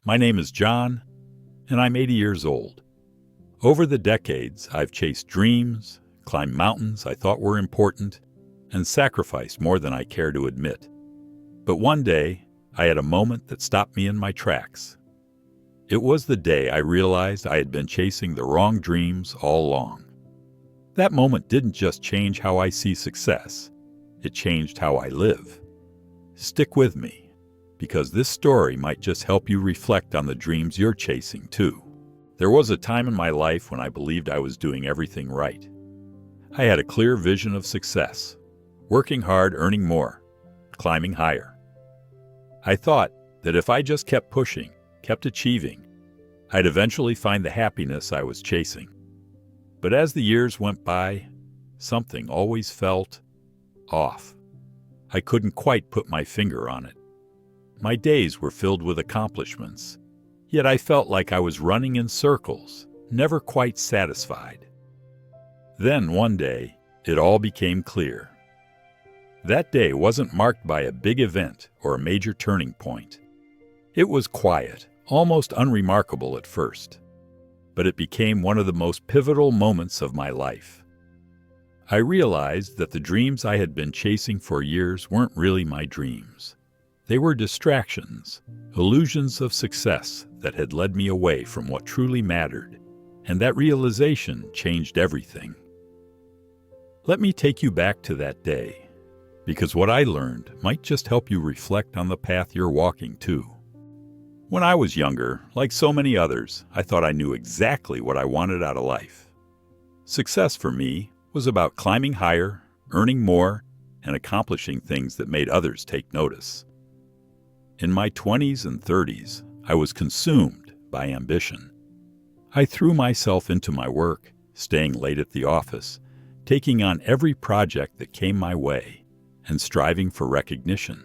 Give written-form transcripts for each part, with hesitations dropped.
My name is John, and I'm 80 years old. Over the decades, I've chased dreams, climbed mountains I thought were important, and sacrificed more than I care to admit. But one day, I had a moment that stopped me in my tracks. It was the day I realized I had been chasing the wrong dreams all along. That moment didn't just change how I see success, it changed how I live. Stick with me, because this story might just help you reflect on the dreams you're chasing too. There was a time in my life when I believed I was doing everything right. I had a clear vision of success, working hard, earning more, climbing higher. I thought that if I just kept pushing, kept achieving, I'd eventually find the happiness I was chasing. But as the years went by, something always felt off. I couldn't quite put my finger on it. My days were filled with accomplishments, yet I felt like I was running in circles, never quite satisfied. Then one day, it all became clear. That day wasn't marked by a big event or a major turning point. It was quiet, almost unremarkable at first, but it became one of the most pivotal moments of my life. I realized that the dreams I had been chasing for years weren't really my dreams. They were distractions, illusions of success that had led me away from what truly mattered, and that realization changed everything. Let me take you back to that day, because what I learned might just help you reflect on the path you're walking too. When I was younger, like so many others, I thought I knew exactly what I wanted out of life. Success for me was about climbing higher, earning more, and accomplishing things that made others take notice. In my 20s and 30s, I was consumed by ambition. I threw myself into my work, staying late at the office, taking on every project that came my way, and striving for recognition.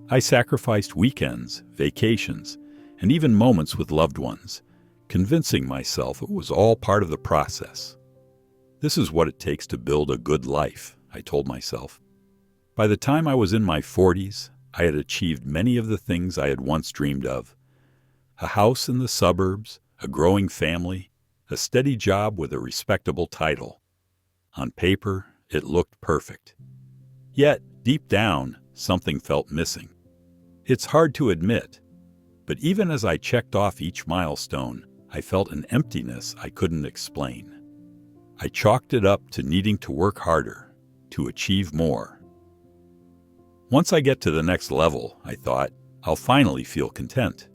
I sacrificed weekends, vacations, and even moments with loved ones, convincing myself it was all part of the process. This is what it takes to build a good life, I told myself. By the time I was in my 40s, I had achieved many of the things I had once dreamed of. A house in the suburbs, a growing family, a steady job with a respectable title. On paper, it looked perfect. Yet, deep down, something felt missing. It's hard to admit, but even as I checked off each milestone, I felt an emptiness I couldn't explain. I chalked it up to needing to work harder, to achieve more. Once I get to the next level, I thought, I'll finally feel content.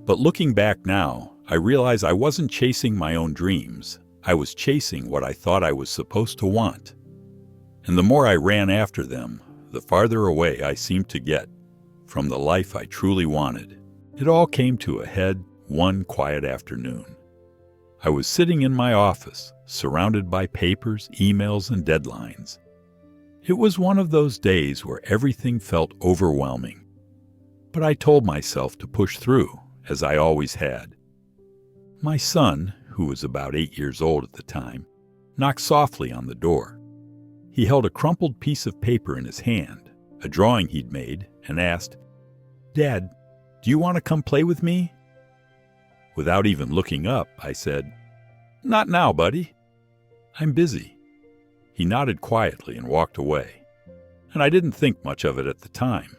But looking back now, I realize I wasn't chasing my own dreams. I was chasing what I thought I was supposed to want. And the more I ran after them, the farther away I seemed to get from the life I truly wanted. It all came to a head one quiet afternoon. I was sitting in my office, surrounded by papers, emails, and deadlines. It was one of those days where everything felt overwhelming. But I told myself to push through, as I always had. My son, who was about 8 years old at the time, knocked softly on the door. He held a crumpled piece of paper in his hand, a drawing he'd made, and asked, "Dad, do you want to come play with me?" Without even looking up, I said, "Not now, buddy. I'm busy." He nodded quietly and walked away, and I didn't think much of it at the time.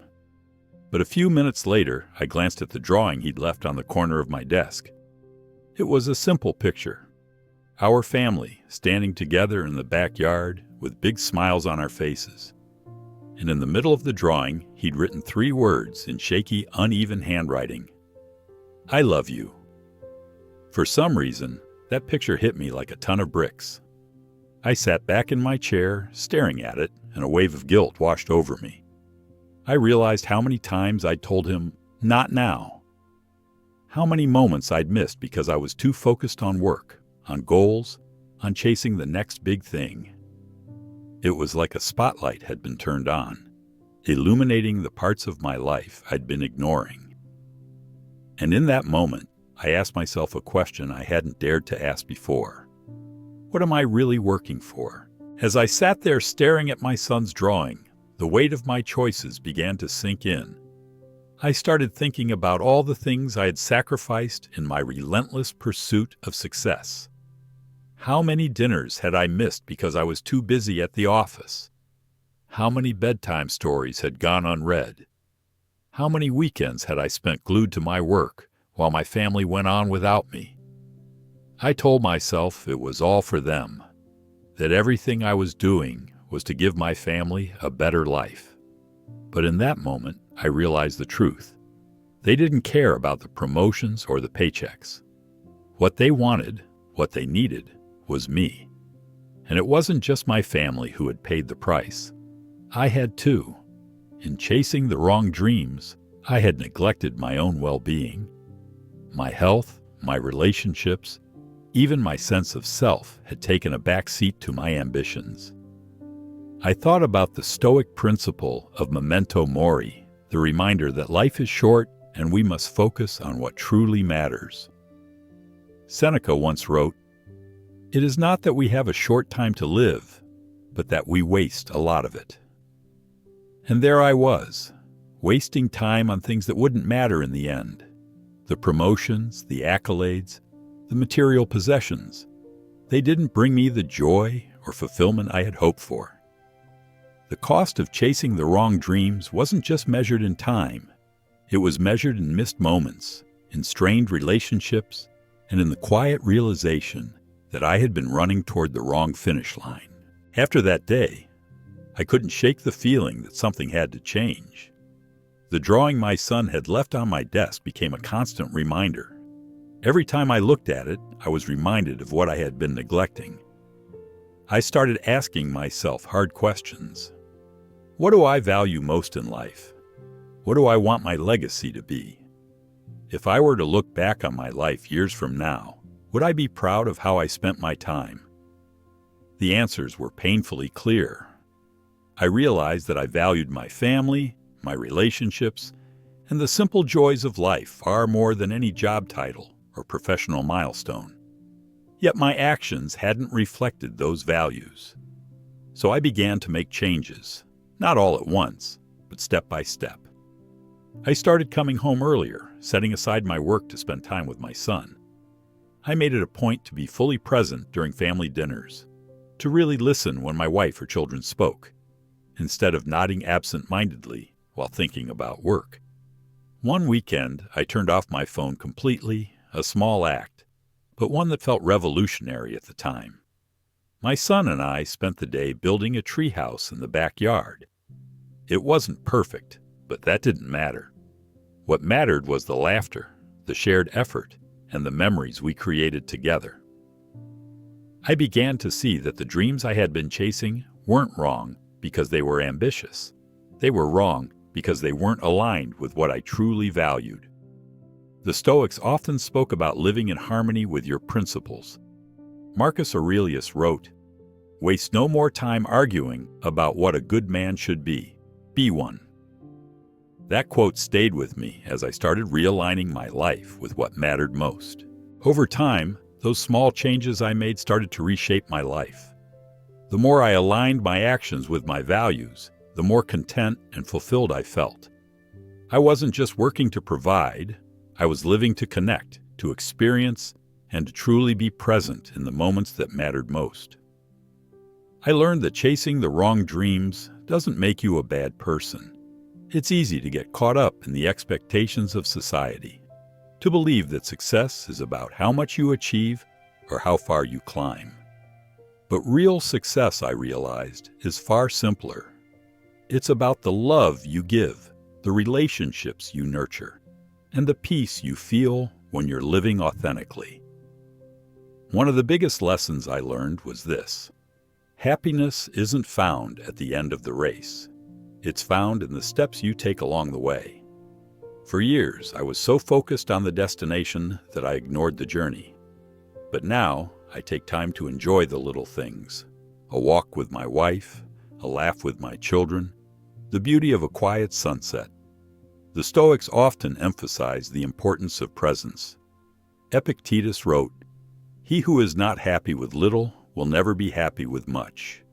But a few minutes later, I glanced at the drawing he'd left on the corner of my desk. It was a simple picture. Our family standing together in the backyard with big smiles on our faces. And in the middle of the drawing, he'd written 3 words in shaky, uneven handwriting. "I love you." For some reason, that picture hit me like a ton of bricks. I sat back in my chair, staring at it, and a wave of guilt washed over me. I realized how many times I'd told him, "Not now." How many moments I'd missed because I was too focused on work, on goals, on chasing the next big thing. It was like a spotlight had been turned on, illuminating the parts of my life I'd been ignoring. And in that moment, I asked myself a question I hadn't dared to ask before. What am I really working for? As I sat there staring at my son's drawing, the weight of my choices began to sink in. I started thinking about all the things I had sacrificed in my relentless pursuit of success. How many dinners had I missed because I was too busy at the office? How many bedtime stories had gone unread? How many weekends had I spent glued to my work while my family went on without me? I told myself it was all for them, that everything I was doing was to give my family a better life. But in that moment, I realized the truth. They didn't care about the promotions or the paychecks. What they wanted, what they needed, was me. And it wasn't just my family who had paid the price. I had too. In chasing the wrong dreams, I had neglected my own well-being. My health, my relationships, even my sense of self had taken a back seat to my ambitions. I thought about the Stoic principle of memento mori, the reminder that life is short and we must focus on what truly matters. Seneca once wrote, "It is not that we have a short time to live, but that we waste a lot of it." And there I was, wasting time on things that wouldn't matter in the end. The promotions, the accolades, the material possessions. They didn't bring me the joy or fulfillment I had hoped for. The cost of chasing the wrong dreams wasn't just measured in time. It was measured in missed moments, in strained relationships, and in the quiet realization that I had been running toward the wrong finish line. After that day, I couldn't shake the feeling that something had to change. The drawing my son had left on my desk became a constant reminder. Every time I looked at it, I was reminded of what I had been neglecting. I started asking myself hard questions. What do I value most in life? What do I want my legacy to be? If I were to look back on my life years from now, would I be proud of how I spent my time? The answers were painfully clear. I realized that I valued my family, my relationships, and the simple joys of life far more than any job title or professional milestone. Yet my actions hadn't reflected those values. So I began to make changes, not all at once, but step by step. I started coming home earlier, setting aside my work to spend time with my son. I made it a point to be fully present during family dinners, to really listen when my wife or children spoke, instead of nodding absent-mindedly while thinking about work. One weekend, I turned off my phone completely, a small act, but one that felt revolutionary at the time. My son and I spent the day building a treehouse in the backyard. It wasn't perfect, but that didn't matter. What mattered was the laughter, the shared effort, and the memories we created together. I began to see that the dreams I had been chasing weren't wrong because they were ambitious. They were wrong because they weren't aligned with what I truly valued. The Stoics often spoke about living in harmony with your principles. Marcus Aurelius wrote, "Waste no more time arguing about what a good man should be. Be one." That quote stayed with me as I started realigning my life with what mattered most. Over time, those small changes I made started to reshape my life. The more I aligned my actions with my values, the more content and fulfilled I felt. I wasn't just working to provide, I was living to connect, to experience, and to truly be present in the moments that mattered most. I learned that chasing the wrong dreams doesn't make you a bad person. It's easy to get caught up in the expectations of society, to believe that success is about how much you achieve or how far you climb. But real success, I realized, is far simpler. It's about the love you give, the relationships you nurture, and the peace you feel when you're living authentically. One of the biggest lessons I learned was this: happiness isn't found at the end of the race. It's found in the steps you take along the way. For years, I was so focused on the destination that I ignored the journey. But now, I take time to enjoy the little things: a walk with my wife, a laugh with my children, the beauty of a quiet sunset. The Stoics often emphasize the importance of presence. Epictetus wrote, "He who is not happy with little will never be happy with much."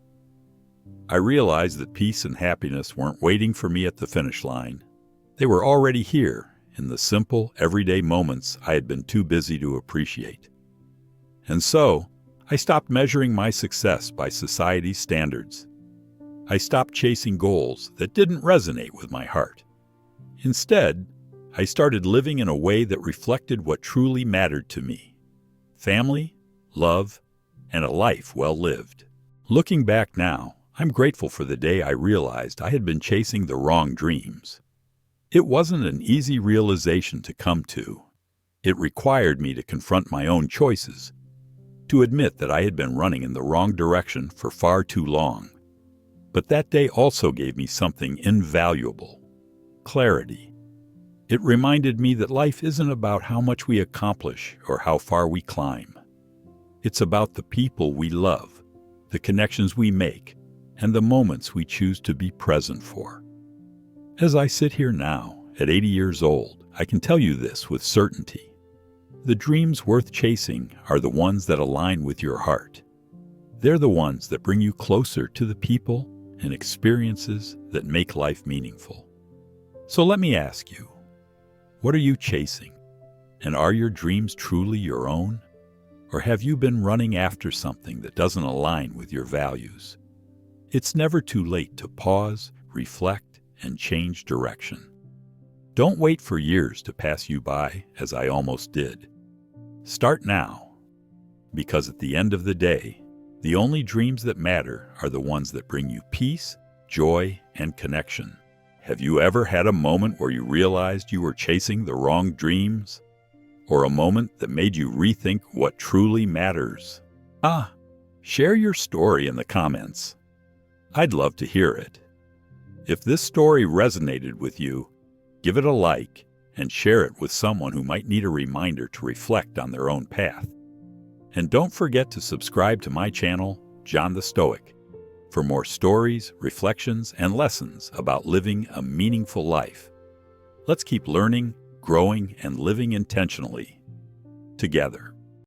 I realized that peace and happiness weren't waiting for me at the finish line. They were already here in the simple, everyday moments I had been too busy to appreciate. And so, I stopped measuring my success by society's standards. I stopped chasing goals that didn't resonate with my heart. Instead, I started living in a way that reflected what truly mattered to me: family, love, and a life well lived. Looking back now, I'm grateful for the day I realized I had been chasing the wrong dreams. It wasn't an easy realization to come to. It required me to confront my own choices, to admit that I had been running in the wrong direction for far too long. But that day also gave me something invaluable: clarity. It reminded me that life isn't about how much we accomplish or how far we climb. It's about the people we love, the connections we make, and the moments we choose to be present for. As I sit here now, at 80 years old, I can tell you this with certainty: the dreams worth chasing are the ones that align with your heart. They're the ones that bring you closer to the people and experiences that make life meaningful. So let me ask you, what are you chasing? And are your dreams truly your own? Or have you been running after something that doesn't align with your values? It's never too late to pause, reflect, and change direction. Don't wait for years to pass you by, as I almost did. Start now, because at the end of the day, the only dreams that matter are the ones that bring you peace, joy, and connection. Have you ever had a moment where you realized you were chasing the wrong dreams? Or a moment that made you rethink what truly matters? Share your story in the comments. I'd love to hear it. If this story resonated with you, give it a like and share it with someone who might need a reminder to reflect on their own path. And don't forget to subscribe to my channel, John the Stoic, for more stories, reflections, and lessons about living a meaningful life. Let's keep learning, growing, and living intentionally together.